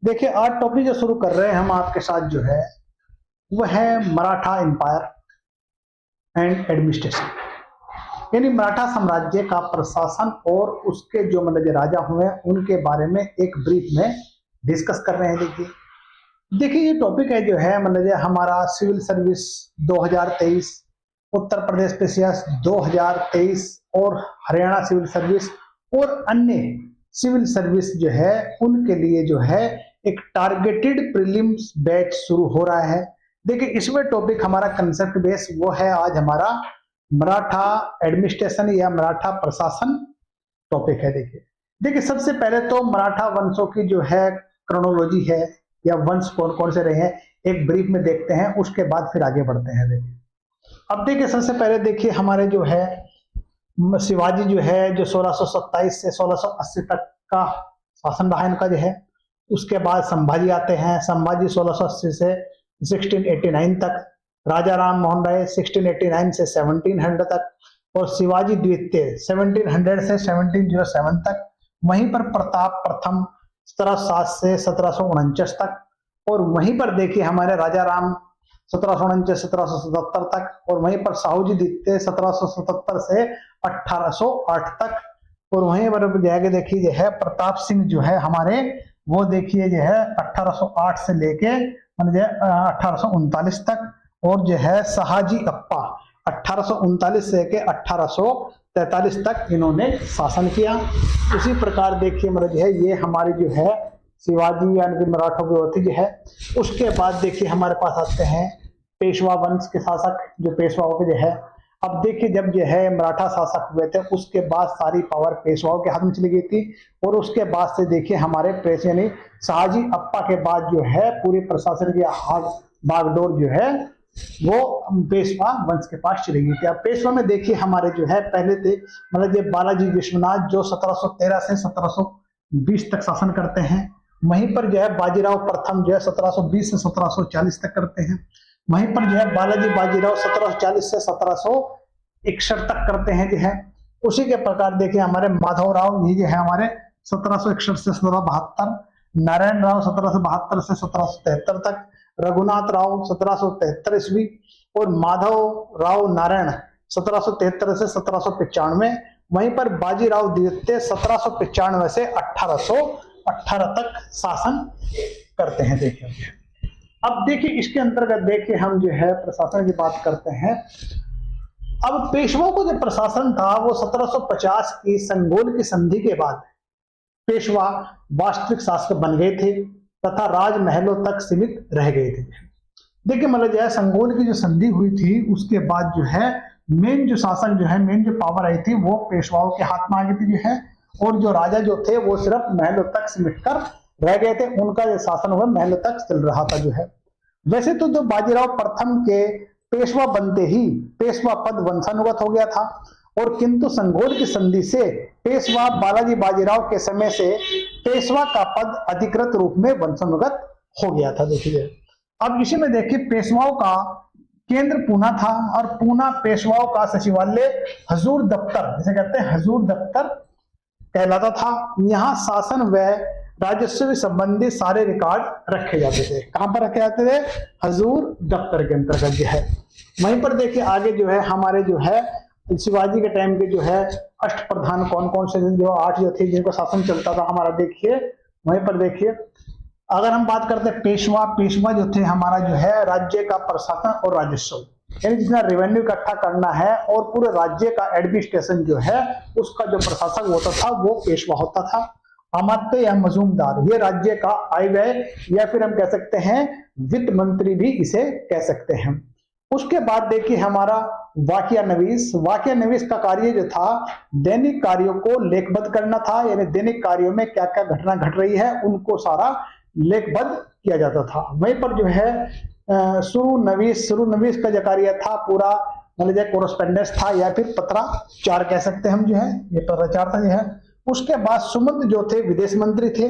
देखिए, आज टॉपिक जो शुरू कर रहे हैं हम आपके साथ जो है वो है मराठा एम्पायर एंड एडमिनिस्ट्रेशन। यानी मराठा साम्राज्य का प्रशासन और उसके जो मतलब जो राजा हुए हैं उनके बारे में एक ब्रीफ में डिस्कस कर रहे हैं। देखिए ये टॉपिक है जो है मतलब जो हमारा civil service 2023, Uttar Pradesh PCS 2023 और हरियाणा सिविल सर्विस और अन्य सिविल सर्विस जो है उनके लिए जो है एक टारगेटेड प्रीलिम्स बैच शुरू हो रहा है। देखिए इसमें टॉपिक हमारा कंसेप्ट बेस वो है आज हमारा मराठा एडमिनिस्ट्रेशन या मराठा प्रशासन टॉपिक है। देखिए देखिए सबसे पहले तो मराठा वंशों की जो है क्रोनोलॉजी है या वंश कौन कौन से रहे हैं एक ब्रीफ में देखते हैं, उसके बाद फिर आगे बढ़ते हैं। देखिए अब देखिए सबसे पहले देखिए हमारे जो है शिवाजी जो है जो 1627 से 1680 तक का शासन रहा इनका जो है। उसके बाद संभाजी आते हैं, संभाजी 1680 से 1689 तक, राजा राम मोहन राय 1689 से 1700 तक और शिवाजी द्वितीय 1700 से 1707 तक। वहीं पर प्रताप प्रथम 1707 से 1749 तक और वहीं पर देखिए हमारे राजा राम 1749 1777 तक और वहीं पर साहू जी द्वितीय 1777 से 1808 तक और वहीं पर जाके देखिए जो है प्रताप सिंह जो है हमारे वो देखिए जो है 1808 से लेके 1839 तक और जो है शाहजी अप्पा 1839 से लेके 1843 तक इन्होंने शासन किया। उसी प्रकार देखिए मतलब जो है ये हमारी जो है शिवाजी यानी कि मराठों की होती जो है। उसके बाद देखिए हमारे पास आते हैं पेशवा वंश के शासक जो पेशवाओं के जो है। अब देखिए जब जो है मराठा शासक हुए थे उसके बाद सारी पावर पेशवाओं के हाथ में चली गई थी और उसके बाद से देखिए हमारे पेश यानी शाहजी अप्पा के बाद जो है पूरी प्रशासन की हाथ बागडोर जो है वो पेशवा वंश के पास चली गई थी। अब पेशवा में देखिए हमारे जो है पहले थे मतलब ये बालाजी विश्वनाथ जो 1713 से 1720 तक शासन करते हैं। वहीं पर जो है बाजीराव प्रथम जो है 1720 से 1740 तक करते हैं। वहीं पर जो है बालाजी बाजीराव 1740 से 1761 तक करते हैं जो है। उसी के प्रकार देखिए हमारे माधव राव ये जो है हमारे 1761 से 1772, नारायण राव 1772 से 1773 तक, रघुनाथ राव 1773 ईस्वी और माधव राव नारायण 1773 से 1795। वहीं पर बाजीराव द्वितीय 1795 से 1818 तक शासन करते हैं। देखिए अब देखिए इसके अंतर्गत देखिए हम जो है प्रशासन की बात करते हैं। अब पेशवाओं को जो प्रशासन था वो 1750 की संगोल की संधि के बाद पेशवा वास्तविक शासक बन गए थे तथा राजमहलों तक सीमित रह गए थे। देखिए मतलब जो है संगोल की जो संधि हुई थी उसके बाद जो है मेन जो शासन जो है मेन जो पावर आई थी वो पेशवाओं के हाथ में आ गई थी जो है। और जो राजा जो थे वो सिर्फ महलों तक सिमट कर रह गए थे, उनका जो शासन हुआ महलों तक चल रहा था जो है। वैसे तो जो बाजीराव प्रथम के पेशवा बनते ही पेशवा पद वंशानुगत हो गया था और किंतु संगोल की संधि से पेशवा बालाजी बाजीराव के समय से पेशवा का पद अधिकृत रूप में वंशानुगत हो गया था। देखिए अब इसी में देखिए पेशवाओं का केंद्र पूना था और पूना पेशवाओं का सचिवालय हजूर दफ्तर जिसे कहते हैं हजूर दफ्तर कहलाता था। यहाँ शासन व राजस्व संबंधी सारे रिकॉर्ड रखे जाते थे। कहां पर रखे जाते थे? हजूर दफ्तर के अंतर्गत जो है। वहीं पर देखिए आगे जो है हमारे जो है शिवाजी के टाइम के जो है अष्ट प्रधान कौन कौन से जो 8 जो थे जिनको शासन चलता था हमारा देखिए। वहीं पर देखिए अगर हम बात करते हैं पेशवा, पेशवा जो थे हमारा जो है राज्य का प्रशासन और राजस्व यानी जितना रेवेन्यू इकट्ठा करना है और पूरे राज्य का एडमिनिस्ट्रेशन जो है उसका जो प्रशासक होता था वो पेशवा होता था। अमात्य या मजूमदार ये राज्य का आय व्यय या फिर हम कह सकते हैं वित्त मंत्री भी इसे कह सकते हैं। उसके बाद देखिए हमारा वाकिया नवीस, वाकिया नवीस का कार्य जो था दैनिक कार्यों को लेखबद्ध करना था यानी दैनिक कार्यों में क्या क्या घटना घट रही है उनको सारा लेखबद्ध किया जाता था। वहीं पर जो है शुरू नवीस का जो कार्य था पूरा मतलब कोरस्पेंडेंस था या फिर पत्राचार कह सकते हैं हम जो है ये पत्राचार था जो है। उसके बाद सुमंत जो थे विदेश मंत्री थे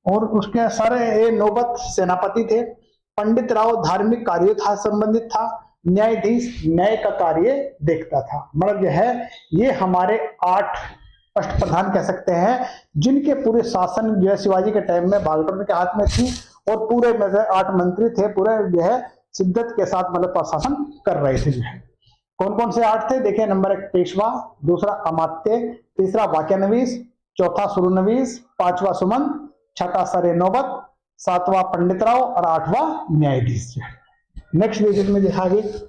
और उसके सारे नौबत सेनापति थे। पंडित राव धार्मिक कार्यों था संबंधित था। न्यायाधीश न्याय का कार्य देखता था। मतलब जो है ये हमारे 8 अष्टप्रधान कह सकते हैं, जिनके पूरे शासन जो है शिवाजी के टाइम में बालकरन के हाथ में थी और पूरे में से 8 मंत्री थे, पूरे जो है शिद्दत के साथ मतलब प्रशासन कर रहे थे जो है। कौन कौन से 8 थे देखिए, नंबर 1 पेशवा, दूसरा अमात्य, तीसरा वाक्यानवीस, चौथा सुरुनवीस, पांचवा सुमंत, छठा सरे नौबत, सातवां पंडितराव और 8वां न्यायाधीश जो है। नेक्स्ट विजिट में देखा गया।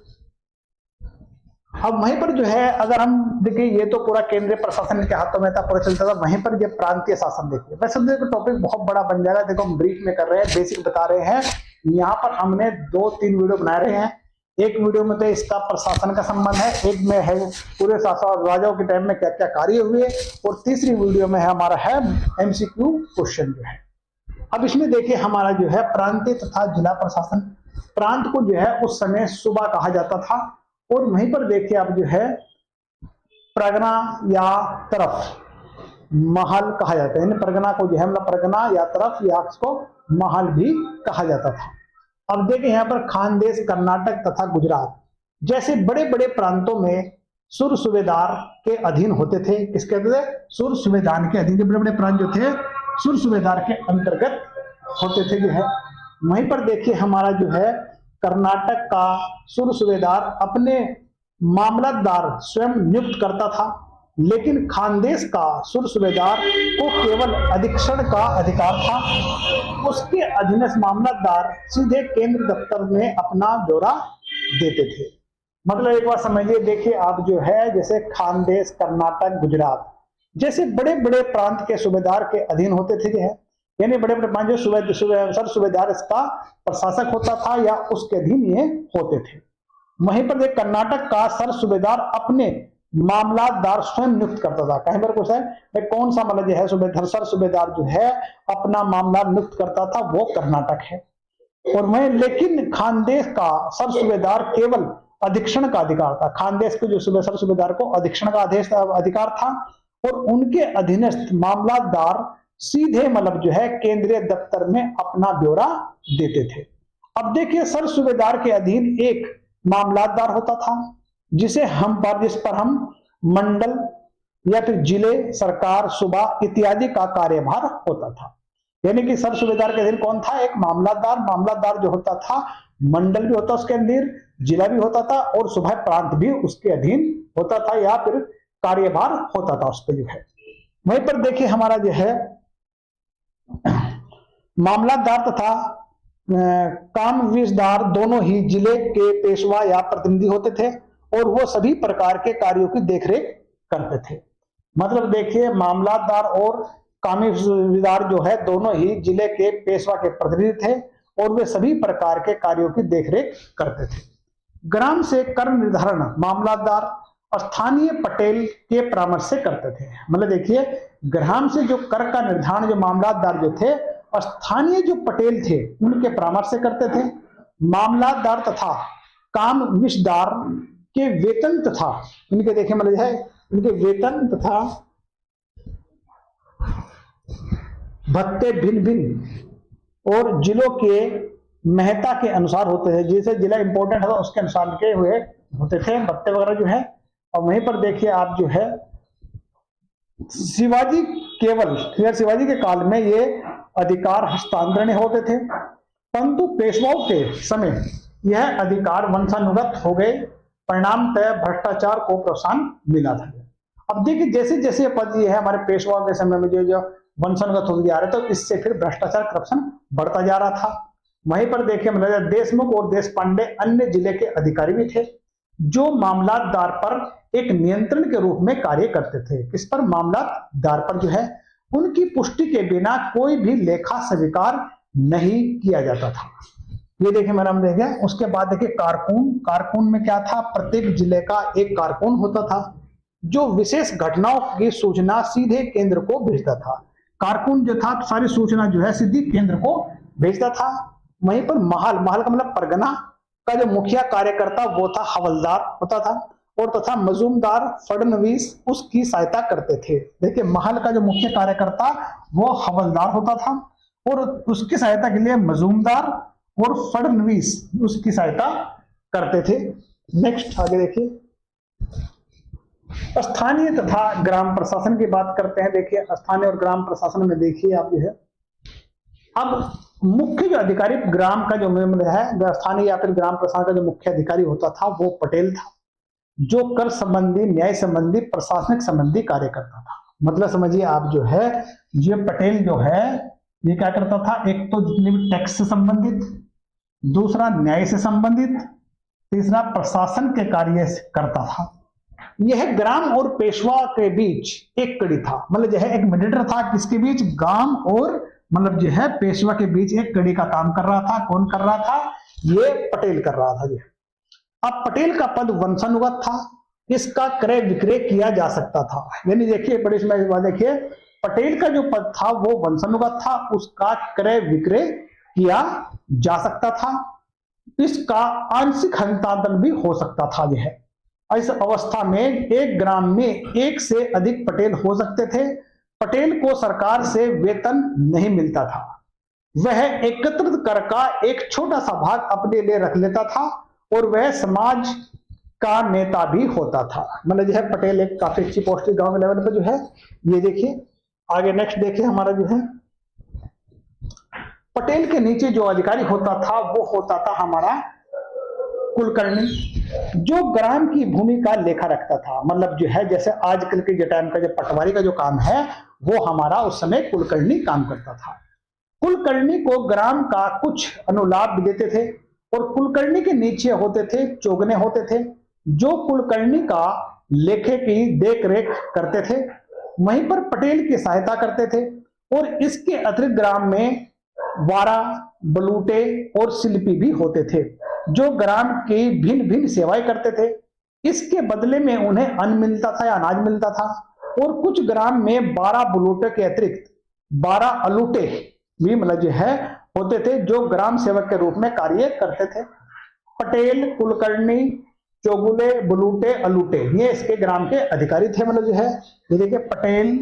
अब वहीं पर जो है अगर हम देखिए, ये तो पूरा केंद्रीय प्रशासन के हाथों में था, पूरा चलता था। वहीं पर ये प्रांतीय शासन देखिए, वैसे देखो टॉपिक बहुत बड़ा बन जाएगा, देखो हम ब्रीफ में कर रहे हैं, बेसिक बता रहे हैं। यहाँ पर हमने 2-3 वीडियो बना रहे हैं। एक वीडियो में तो इसका प्रशासन का संबंध है, एक में है पूरे शासन राजाओं के टाइम में क्या क्या कार्य हुए, और तीसरी वीडियो में है हमारा है MCQ क्वेश्चन जो है। अब इसमें देखिए हमारा जो है प्रांतीय तथा जिला प्रशासन। प्रांत को जो है उस समय सूबा कहा जाता था, और वहीं पर देखिए आप जो है परगना या तरफ महल कहा जाता है। परगना को जो है मतलब परगना या तरफ या इसको महल भी कहा जाता था। अब देखिए यहाँ पर खानदेश, कर्नाटक तथा गुजरात जैसे बड़े बड़े प्रांतों में सुर सूबेदार के अधीन होते थे। किसके अधीन? सुर सूबेदार के अधीन। बड़े बड़े प्रांत जो थे सुर सूबेदार के अंतर्गत होते थे जो है। वहीं पर देखिए हमारा जो है कर्नाटक का सुर सूबेदार अपने मामलतदार स्वयं नियुक्त करता था, लेकिन खानदेश का सुर सूबेदार को केवल अधीक्षण का अधिकार था। उसके अधीनस्थ मामलतदार सीधे केंद्र दफ्तर में अपना ब्यौरा देते थे। मतलब एक बार समझिए, देखिए आप जो है जैसे खानदेश, कर्नाटक, गुजरात जैसे बड़े बड़े प्रांत के सूबेदार के अधीन होते थे जो है, यानी बड़े बड़े प्रांत जो सर सूबेदार इसका प्रशासक होता था या उसके अधीन ये होते थे। वहीं पर देख कर्नाटक का सर सूबेदार अपने मामलातदार स्वयं नियुक्त करता था। कहीं पर कुछ है कौन सा मतलब जो है सूबेदार, सर सूबेदार जो है अपना मामला नियुक्त करता था, वो कर्नाटक है। और वहीं लेकिन खानदेश का सर सूबेदार केवल अधीक्षण का अधिकार था। खानदेश के जो सर सूबेदार को अधीक्षण का अधिकार था, और उनके अधीनस्थ मामलातदार सीधे मतलब जो है केंद्रीय दफ्तर में अपना ब्यौरा देते थे। अब देखिए सर सूबेदार के अधीन एक मामलातदार होता था, जिस पर हम मंडल या फिर जिले, सरकार, सूबा इत्यादि का कार्यभार होता था। यानी कि सर सूबेदार के अधीन कौन था? एक मामलातदार। मामलातदार जो होता था मंडल भी होता उसके अधीन, जिला भी होता था, और सूबा प्रांत भी उसके अधीन होता था या फिर कार्यभार होता था उस पर जो है। वहीं पर देखिए हमारा जो है मामलातदार तथा कामविजदार दोनों ही जिले के पेशवा या प्रतिनिधि होते थे, और वो सभी प्रकार के कार्यों की देखरेख करते थे। मतलब देखिए मामलातदार और कामविजदार जो है दोनों ही जिले के पेशवा के प्रतिनिधि थे, और वे सभी प्रकार के कार्यों की देखरेख करते थे। ग्राम से कर निर्धारण मामलातदार स्थानीय पटेल के परामर्श से करते थे। मतलब देखिए ग्राम से जो कर का निर्धारण जो मामलातदार जो थे स्थानीय जो पटेल थे उनके परामर्श से करते थे। मामलातदार तथा कामविजदार के वेतन तथा इनके देखिए मतलब है इनके वेतन तथा भत्ते भिन्न भिन्न और जिलों के महत्ता के अनुसार होते थे। जैसे जिला इंपॉर्टेंट था उसके अनुसार के हुए होते थे भत्ते वगैरह जो है। और वहीं पर देखिए आप जो है शिवाजी के काल में ये अधिकार हस्तांतरण होते थे, परंतु पेशवाओं के समय यह अधिकार वंशानुगत हो गए। परिणामतः भ्रष्टाचार को प्रोत्साहन मिला था। अब देखिए जैसे जैसे पद ये है हमारे पेशवाओं के समय में जो वंशानुगत होते जा रहे, तो इससे फिर भ्रष्टाचार करप्शन बढ़ता जा रहा था। वहीं पर देखिए मतलब देशमुख और देशपांडे अन्य जिले के अधिकारी भी थे, जो मामलातदार पर एक नियंत्रण के रूप में कार्य करते थे। किस पर? मामलातदार पर जो है। उनकी पुष्टि के बिना कोई भी लेखा स्वीकार नहीं किया जाता था। ये देखिए मैडम देखें। उसके बाद देखिए कारकून में क्या था? प्रत्येक जिले का एक कारकून होता था, जो विशेष घटनाओं की सूचना सीधे केंद्र को भेजता था। कारकून जो था सारी सूचना जो है सीधी केंद्र को भेजता था। वहीं पर महल का मतलब परगना का जो मुखिया कार्यकर्ता वो था हवलदार होता था, और तथा मजूमदार फडणवीस उसकी सहायता करते थे। देखिए महल का जो मुख्य कार्यकर्ता वो हवलदार होता था, और उसकी सहायता के लिए मजूमदार और फडणवीस उसकी सहायता करते थे। नेक्स्ट आगे देखिए। स्थानीय तथा ग्राम प्रशासन की बात करते हैं। देखिए स्थानीय और ग्राम प्रशासन में देखिए आप जो है, अब मुख्य जो अधिकारी ग्राम का जो मेंबर है, स्थानीय या फिर ग्राम प्रशासन का जो मुख्य अधिकारी होता था वो पटेल था, जो कर संबंधी, न्याय संबंधी, प्रशासनिक संबंधी कार्य करता था। मतलब समझिए आप जो है, ये पटेल जो है ये क्या करता था, एक तो जितने भी टैक्स से संबंधित, दूसरा न्याय से संबंधित, तीसरा प्रशासन के कार्य करता था। यह ग्राम और पेशवा के बीच एक कड़ी था, मतलब जो है एक मीडिएटर था किसके बीच, ग्राम और मतलब जो है पेशवा के बीच एक कड़ी का काम कर रहा था। कौन कर रहा था, ये पटेल कर रहा था। अब पटेल का पद वंशानुगत था, इसका क्रय विक्रय किया जा सकता था। यानी देखिए बड़ी इसमें बात देखिए, पटेल का जो पद था वो वंशानुगत था, उसका क्रय विक्रय किया जा सकता था, इसका आंशिक हस्तांतरण भी हो सकता था। यह इस अवस्था में एक ग्राम में एक से अधिक पटेल हो सकते थे। पटेल को सरकार से वेतन नहीं मिलता था, वह एकत्रित कर का एक छोटा सा भाग अपने लिए रख लेता था और वह समाज का नेता भी होता था। मतलब जो है पटेल एक काफी अच्छी पोस्ट गांव लेवल पर जो है। ये देखिए आगे नेक्स्ट देखिए हमारा जो है, पटेल के नीचे जो अधिकारी होता था वो होता था हमारा कुलकर्णी, जो ग्राम की भूमि का लेखा रखता था। मतलब जो है जैसे आजकल के जो टाइम का जो पटवारी का जो काम है वो हमारा उस समय कुलकर्णी काम करता था। कुलकर्णी को ग्राम का कुछ अनुलाभ भी देते थे और कुलकर्णी के नीचे होते थे चौगने होते थे, जो कुलकर्णी का लेखे की देख रेख करते थे, वहीं पर पटेल की सहायता करते थे। और इसके अतिरिक्त ग्राम में वारा, बलूटे और शिल्पी भी होते थे, जो ग्राम की भिन्न भिन्न सेवाएं करते थे। इसके बदले में उन्हें अन्न मिलता था या अनाज मिलता था। और कुछ ग्राम में 12 बलूटे के अतिरिक्त 12 अलूटे भी मतलब जो है होते थे, जो ग्राम सेवक के रूप में कार्य करते थे। पटेल, कुलकर्णी, चौगुले, बलूटे, अलूटे ये इसके ग्राम के अधिकारी थे। मतलब जो है ये देखिए पटेल,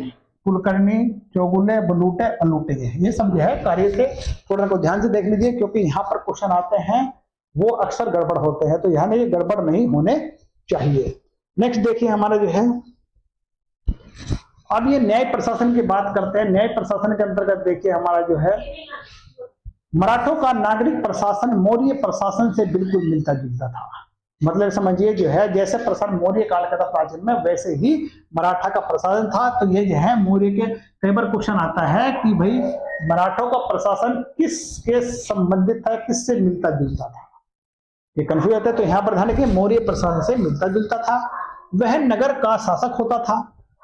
कुलकर्णी, चौगुले, बलूटे, अलूटे ये सब जो है कार्य थे। थोड़ा को ध्यान से देख लीजिए क्योंकि यहाँ पर क्वेश्चन आते हैं वो अक्सर गड़बड़ होते हैं, तो यहाँ ये गड़बड़ नहीं होने चाहिए। नेक्स्ट देखिए हमारा जो है, अब ये न्याय प्रशासन की बात करते हैं। न्याय प्रशासन के अंतर्गत देखिए हमारा जो है, मराठों का नागरिक प्रशासन मौर्य प्रशासन से बिल्कुल मिलता जुलता था। मतलब समझिए जो है जैसे प्रशासन मौर्य काल का था प्राचीन में, वैसे ही मराठा का प्रशासन था। तो ये जो है मौर्य के कई बार क्वेश्चन आता है कि भाई मराठों का प्रशासन किसके संबंधित था, किससे मिलता जुलता था, ये कंफ्यूज होता है। तो यहाँ पर ध्यान रखिए मौर्य प्रशासन से मिलता जुलता था। वह नगर का शासक होता था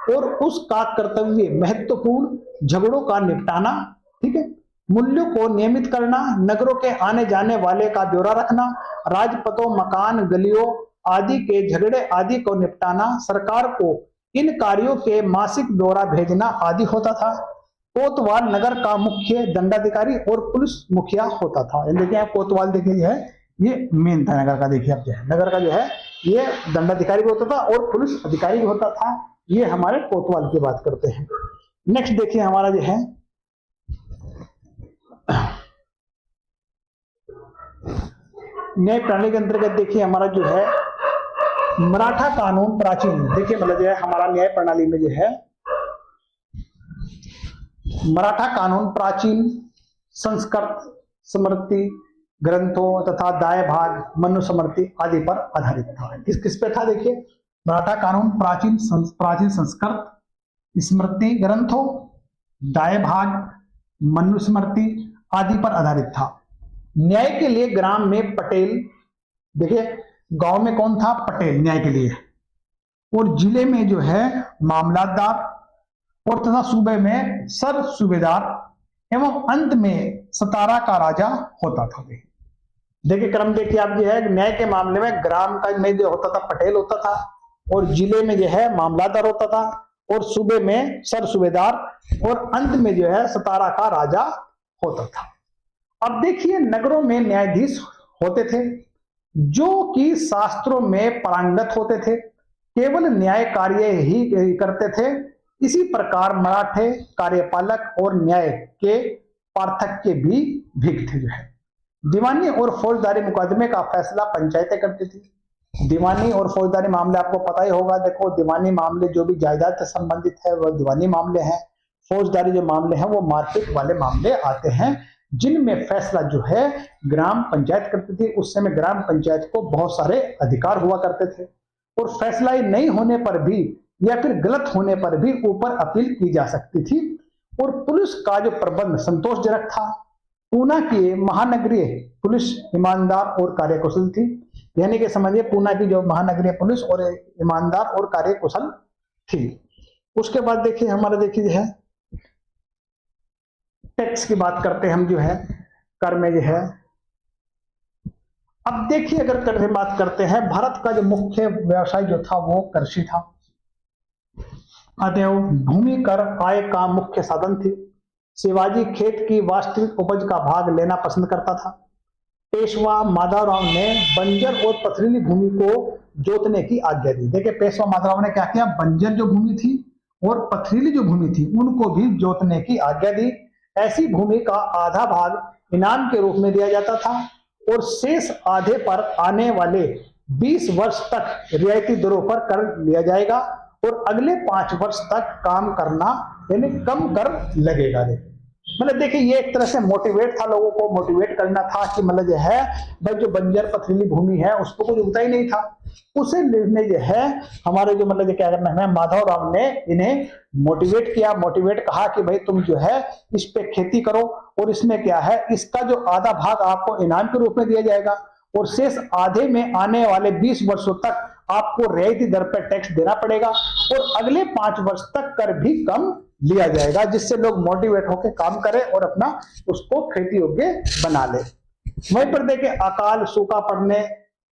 और उसका कर्तव्य महत्वपूर्ण झगड़ों का निपटाना, ठीक है, मूल्यों को नियमित करना, नगरों के आने जाने वाले का ब्यौरा रखना, राजपथों, मकान, गलियों आदि के झगड़े आदि को निपटाना, सरकार को इन कार्यों के मासिक ब्यौरा भेजना आदि होता था। कोतवाल नगर का मुख्य दंडाधिकारी और पुलिस मुखिया होता था। देखिए कोतवाल देखिए है ये मेन था नगर का। देखिए अब जो है नगर का जो है ये दंडाधिकारी भी होता था और पुलिस अधिकारी भी होता था। ये हमारे कोतवाल की बात करते हैं। नेक्स्ट देखिए हमारा जो है, न्याय प्रणाली के अंतर्गत देखिए हमारा जो है मराठा कानून प्राचीन। देखिए मतलब जो है हमारा न्याय प्रणाली में जो है मराठा कानून प्राचीन संस्कृत स्मृति ग्रंथों तथा दाय भाग मनुस्मृति आदि पर आधारित था। किस किस पे था देखिए, मराठा कानून प्राचीन संस्कृत स्मृति ग्रंथों दाय भाग मनुस्मृति आदि पर आधारित था। न्याय के लिए ग्राम में पटेल, देखिए गांव में कौन था, पटेल न्याय के लिए, और जिले में जो है मामलातदार और तथा सूबे में सर सूबेदार एवं अंत में सतारा का राजा होता था। देखिए क्रम देखिए आप जो है, न्याय के मामले में ग्राम का में जो होता था पटेल होता था, और जिले में जो है मामलादार होता था, और सूबे में सर सूबेदार, और अंत में जो है सतारा का राजा होता था। अब देखिए नगरों में न्यायाधीश होते थे जो कि शास्त्रों में पारंगत होते थे, केवल न्याय कार्य ही करते थे। इसी प्रकार मराठे कार्यपालक और न्याय के पार्थक्य भी भिन्न थे। जो है दीवानी और फौजदारी मुकदमे का फैसला पंचायतें करती थी, दीवानी और फौजदारी मामले आपको पता ही होगा। देखो दीवानी मामले जो भी जायदाद से संबंधित है वह दीवानी मामले हैं। फौजदारी जो मामले हैं वो मारपीट वाले मामले आते हैं, जिनमें फैसला जो है ग्राम पंचायत करती थी। उस समय ग्राम पंचायत को बहुत सारे अधिकार हुआ करते थे और फैसला नहीं होने पर भी या फिर गलत होने पर भी ऊपर अपील की जा सकती थी। और पुलिस का जो प्रबंध संतोषजनक था। पूना की महानगरीय पुलिस ईमानदार और कार्यकुशल थी, यानी कि समझिए पूना की जो महानगरीय पुलिस और ईमानदार और कार्यकुशल थी। उसके बाद देखिए हमारा देखिए जो है टैक्स की बात करते हैं हम जो है कर में जो है। अब देखिए अगर कर की बात करते हैं, भारत का जो मुख्य व्यवसाय जो था वो कृषि था। अतएव भूमि कर आय का मुख्य साधन थी। शिवाजी खेत की वास्तविक उपज का भाग लेना पसंद करता था। पेशवा माधवराव ने बंजर और पथरीली भूमि को जोतने की आज्ञा दी। देखिए पेशवा माधवराव ने क्या किया, बंजर जो भूमि थी और पथरीली जो भूमि थी उनको भी जोतने की आज्ञा दी। ऐसी भूमि का आधा भाग इनाम के रूप में दिया जाता था और शेष आधे पर आने वाले 20 वर्ष तक रियायती दरों पर कर लिया जाएगा और अगले 5 वर्ष तक काम करना यानी कम कर लगेगा। मतलब देखिए ये एक तरह से मोटिवेट था, लोगों को मोटिवेट करना था कि मतलब जो है भाई जो बंजर पथरीली भूमि है उसको कुछ उगता ही नहीं था। उसे लेने जो है हमारे जो मतलब क्या करना है माधवराव ने इन्हें मोटिवेट किया। मोटिवेट कहा कि भाई तुम जो है इस पे खेती करो और इसमें क्या है इसका जो आधा भाग आपको इनाम के रूप में दिया जाएगा और शेष आधे में आने वाले 20 वर्षों तक आपको रियायती दर पर टैक्स देना पड़ेगा और अगले 5 वर्ष तक कर भी कम लिया जाएगा, जिससे लोग मोटिवेट होकर काम करें और अपना उसको खेती योग्य बना ले। वहीं पर देखें अकाल सूखा पड़ने,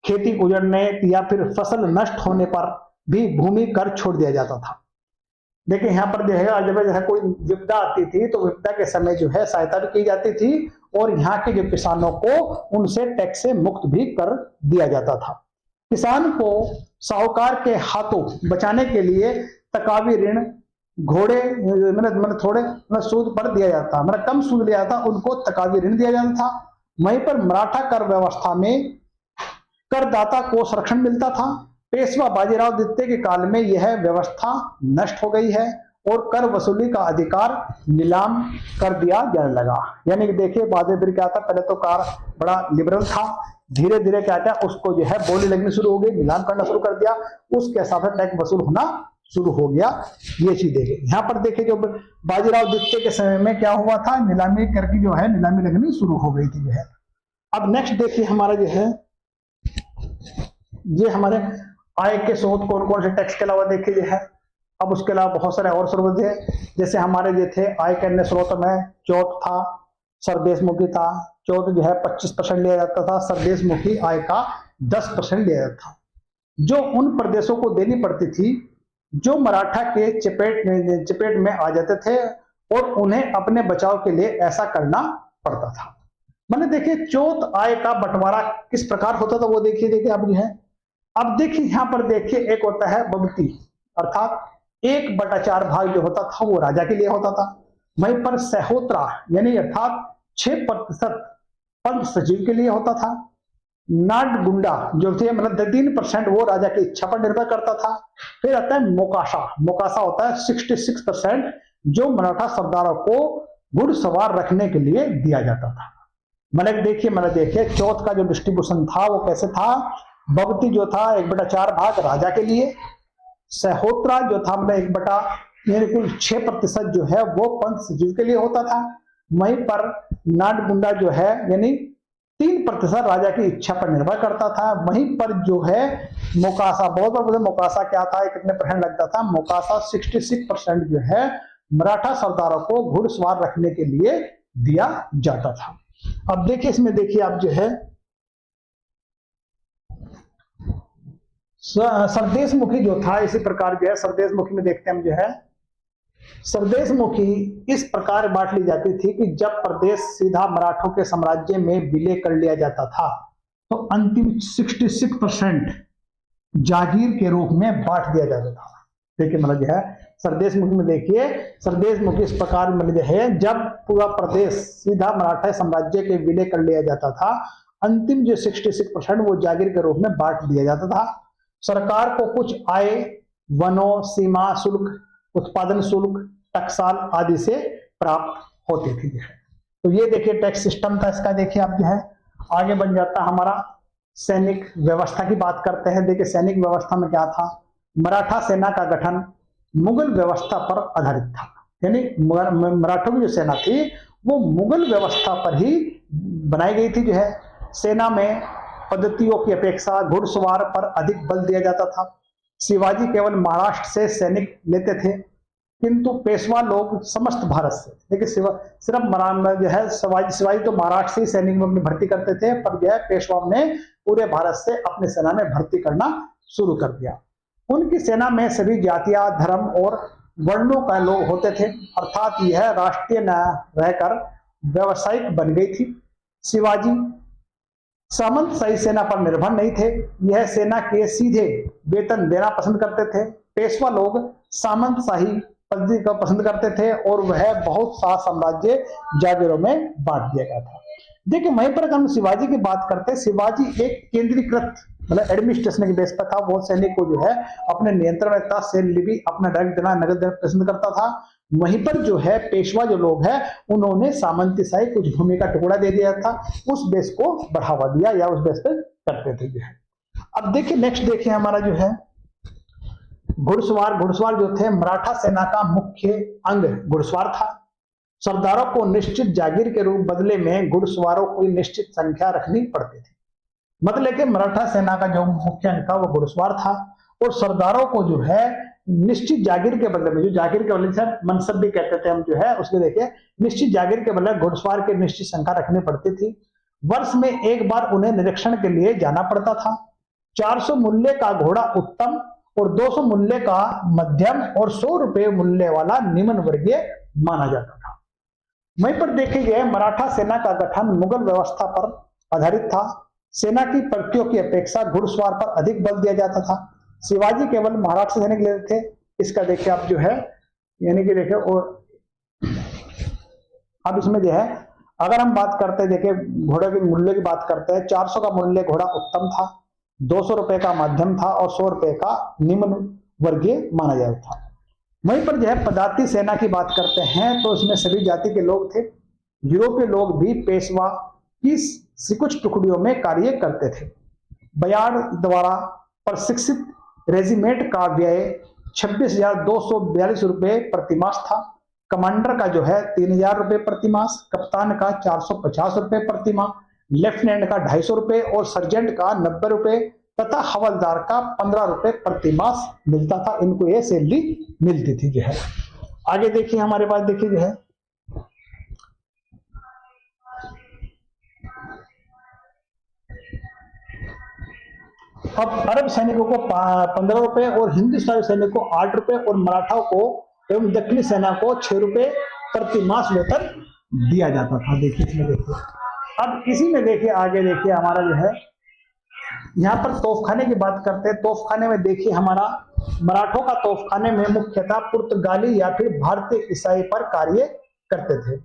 खेती उजड़ने या फिर फसल नष्ट होने पर भी भूमि कर छोड़ दिया जाता था। देखिए यहाँ पर जब है कोई विपदा आती थी तो विपदा के समय जो है सहायता भी की जाती थी और यहाँ के जो किसानों को उनसे टैक्स से मुक्त भी कर दिया जाता था। किसान को साहूकार के हाथों बचाने के लिए तकावी ऋण घोड़े मतलब थोड़े सूद पर दिया जाता, मतलब कम सूद लिया जाता, उनको तकावी ऋण दिया जाता था। वहीं पर मराठा कर व्यवस्था में करदाता को संरक्षण मिलता था। पेशवा बाजीराव द्वितीय के काल में यह व्यवस्था नष्ट हो गई है और कर वसूली का अधिकार नीलाम कर दिया जाने लगा। यानी कि देखिए बाद में फिर क्या था, पहले तो कार बड़ा लिबरल था, धीरे धीरे क्या था उसको जो है बोली लगनी शुरू हो गई, नीलाम करना शुरू कर दिया, उसके हिसाब से टैक्स वसूल होना शुरू हो गया। ये चीज देखिए यहाँ पर देखिए जो बाजीराव द्वितीय के समय में क्या हुआ था, नीलामी करके जो है नीलामी लगनी शुरू हो गई थी जो है। अब नेक्स्ट देखिए हमारा जो है ये हमारे आय के स्रोत कौन कौन से टैक्स के अलावा देखिए जो है। अब उसके अलावा बहुत सारे और स्रोत है, जैसे हमारे जो थे आय के अन्य स्रोत में चौथ था, सरदेशमुखी था। चौथ जो है 25% लिया जाता था, सरदेशमुखी आय का 10% लिया जाता था, जो उन प्रदेशों को देनी पड़ती थी जो मराठा के चपेट में आ जाते थे और उन्हें अपने बचाव के लिए ऐसा करना पड़ता था। मैंने देखिए चौथ आय का बंटवारा किस प्रकार होता था वो देखिए अब जो है। अब देखिए यहाँ पर देखिए एक होता है बगती, अर्थात 1/4 भाग जो होता था वो राजा के लिए होता था। वहीं पर सहोत्रा यानी अर्थात 6% पंच सचिव के लिए होता था। नाड गुंडा जो थे मतलब 3% वो राजा की इच्छा पर निर्भर करता था। फिर आता है मोकाशा, मोकाशा होता है 66% जो मराठा सरदारों को घुड़सवार रखने के लिए दिया जाता था। मतलब देखिए चौथ का जो डिस्ट्रीब्यूशन था वो कैसे था, भगती जो था 1/4 भाग राजा के लिए, सहोत्रा जो था मतलब 6% जो है वो पंच सचिव के लिए होता था। वहीं पर नाडगुंडा जो है यानी 3% राजा की इच्छा पर निर्भर करता था। वहीं पर जो है मोकासा, बहुत बार बोले मोकासा क्या था, कितने % लगता था, मोकासा 66% जो है मराठा सरदारों को घुड़सवार रखने के लिए दिया जाता था। अब देखिए इसमें देखिए आप जो है सरदेशमुखी जो था इसी प्रकार जो है सरदेशमुखी में देखते हैं हम जो है सरदेशमुखी इस प्रकार बांट ली जाती थी कि जब प्रदेश सीधा मराठों के साम्राज्य में विलय कर लिया जाता था तो अंतिम 66% जागीर के रूप में बांट दिया जाता था। देखिए मतलब जो है सरदेशमुखी में देखिए सरदेशमुखी इस प्रकार मतलब जो है जब पूरा प्रदेश सीधा मराठा साम्राज्य के विलय कर लिया जाता था अंतिम जो 66% वो जागीर के रूप में बांट दिया जाता था। सरकार को कुछ आय वनों, सीमा शुल्क, उत्पादन शुल्क, टकसाल आदि से प्राप्त होती थी। तो ये देखिए टैक्स सिस्टम था इसका। देखिए आप जो है आगे बन जाता हमारा सैनिक व्यवस्था की बात करते हैं। देखिए सैनिक व्यवस्था में क्या था, मराठा सेना का गठन मुगल व्यवस्था पर आधारित था, यानी मराठों की जो सेना थी वो मुगल व्यवस्था पर ही बनाई गई थी। जो है सेना में पद्धतियों की अपेक्षा घुड़सवार पर अधिक बल दिया जाता था। शिवाजी केवल महाराष्ट्र से सैनिक लेते थे, किंतु पेशवा लोग समस्त भारत से, देखिए सिर्फ जो है शिवाजी तो महाराष्ट्र से ही सैनिक में अपनी भर्ती करते थे, पर जो है पेशवा ने पूरे भारत से अपनी सेना में भर्ती करना शुरू कर दिया। उनकी सेना में सभी जातियां, धर्म और वर्णों का लोग होते थे, अर्थात यह राष्ट्रीय न रहकर व्यवसायिक बन गई थी। शिवाजी सामंतशाही सेना पर निर्भर नहीं थे, यह सेना के सीधे वेतन देना पसंद करते थे। पेशवा लोग सामंतशाही पद्धति को पसंद करते थे और वह बहुत सा साम्राज्य जागीरों में बांट दिया गया था। देखिए वहीं पर हम शिवाजी की बात करते हैं, शिवाजी एक केंद्रीकृत मतलब एडमिनिस्ट्रेशन के बेस पर था। वो सैनिक को जो है अपने नियंत्रण में था, सैन्य भी अपना डायरेक्ट देना, नगद देना पसंद करता था। वहीं पर जो है पेशवा जो लोग हैं उन्होंने सामंतशाही कुछ भूमि का टुकड़ा दे दिया था, उस बेस को बढ़ावा दिया या उस बेस पर करते थे जो है। अब देखिए नेक्स्ट देखिए हमारा जो है घुड़सवार जो थे मराठा सेना का मुख्य अंग घुड़सवार था। सरदारों को निश्चित जागीर के रूप बदले में घुड़सवारों को निश्चित संख्या रखनी पड़ती थी। मतलब कि मराठा सेना का जो मुख्य अंग था वो घुड़सवार था और सरदारों को जो है निश्चित जागीर के बदले में, जो जागीर के बदले से मनसब भी कहते थे हम जो है, उसके देखिए निश्चित जागीर के बदले घुड़सवार की निश्चित संख्या रखनी पड़ती थी। वर्ष में एक बार उन्हें निरीक्षण के लिए जाना पड़ता था। 400 मूल्य का घोड़ा उत्तम और 200 मूल्य का मध्यम और 100 रुपए मूल्य वाला निम्न वर्गीय माना जाता था। वहीं पर देखे गए मराठा सेना का गठन मुगल व्यवस्था पर आधारित था। सेना की प्रतियों की अपेक्षा घुड़सवार पर अधिक बल दिया जाता था। शिवाजी केवल महाराष्ट्र से सैनिक लेते थे। इसका देखिए आप जो है यानी कि देखिए और अब इसमें जो है अगर हम बात करते हैं, देखिए घोड़े के मूल्य की बात करते हैं, 400 का मूल्य घोड़ा उत्तम था, 200 रुपए का मध्यम था और 100 रुपए का निम्न वर्गीय माना जाता था। वहीं पर जो है पदाती सेना की बात करते हैं तो इसमें सभी जाति के लोग थे। यूरोपीय लोग भी पेशवा की कुछ टुकड़ियों में कार्य करते थे। बयाड़ द्वारा प्रशिक्षित रेजिमेंट का व्यय 26,242 रुपए प्रतिमास था। कमांडर का जो है 3,000 रुपए प्रतिमास, कप्तान का 450 रुपए प्रतिमाह, लेफ्टिनेंट का 250 रुपए और सर्जेंट का 90 रुपए तथा हवलदार का 15 रुपए प्रतिमास मिलता था। इनको ये सैलरी मिलती थी जो है। आगे देखिए हमारे पास देखिए जो है अब अरब सैनिकों को 15 रुपए और हिंदुस्तानी सैनिकों को 8 रुपए और मराठाओं को एवं दक्षिणी सेना को 6 रुपए प्रतिमास वेतन दिया जाता था। देखिए इसमें देखिए अब इसी में देखिए आगे देखिए हमारा जो है यहाँ पर तोपखाने की बात करते हैं। तोपखाने में देखिए हमारा मराठों का तोपखाने में मुख्यतः पुर्तगाली या फिर भारतीय ईसाई पर कार्य करते थे।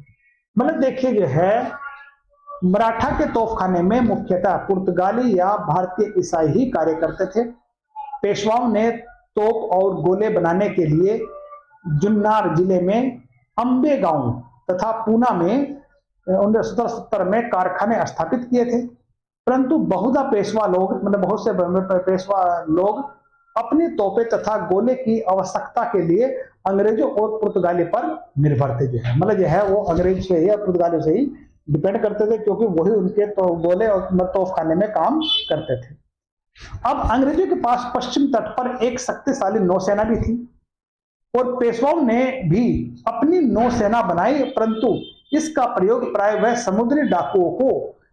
मतलब देखिए जो है मराठा के तोपखाने में मुख्यतः पुर्तगाली या भारतीय ईसाई ही कार्य करते थे। पेशवाओं ने तोप और गोले बनाने के लिए जुन्नार जिले में अंबे गांव तथा पूना में 1970 में कारखाने स्थापित किए थे, परंतु बहुधा पेशवा लोग मतलब बहुत से पेशवा लोग अपनी तोपे तथा गोले की आवश्यकता के लिए अंग्रेजों और पुर्तगाली पर निर्भर थे। जो है मतलब जो है वो अंग्रेज से ही या पुर्तगाली से ही डिपेंड करते थे, क्योंकि वही उनके तो गोले और तोपखाने में काम करते थे। अब अंग्रेजों के पास पश्चिम तट पर एक शक्तिशाली नौसेना भी थी और पेशवाओं ने भी अपनी नौसेना बनाई, परंतु इसका प्रयोग प्राय वह समुद्री डाकुओं को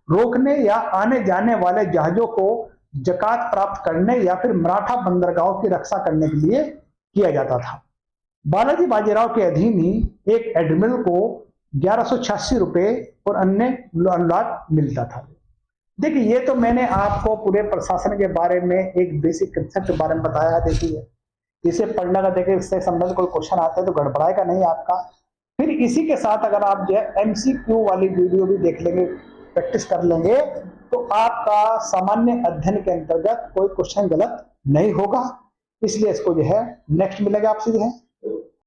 रोकने या आने जाने वाले जहाजों को जकात प्राप्त करने या फिर मराठा बंदरगाहों की रक्षा करने के लिए किया जाता था। बालाजी बाजीराव के अधीन ही एक एडमिरल को 1186 रुपए और अन्य अनुदान मिलता था। देखिए ये तो मैंने आपको पूरे प्रशासन के बारे में एक बेसिक कंसेप्ट के बारे में बताया। देखिए इसे पढ़ने का देखिए इससे संबंधित कोई क्वेश्चन आता है तो गड़बड़ाएगा नहीं आपका। फिर इसी के साथ अगर आप जो है MCQ वाली वीडियो भी देख लेंगे प्रैक्टिस कर लेंगे तो आपका सामान्य अध्ययन के अंतर्गत कोई क्वेश्चन गलत नहीं होगा। इसलिए इसको जो है नेक्स्ट मिलेगा आपसे जो है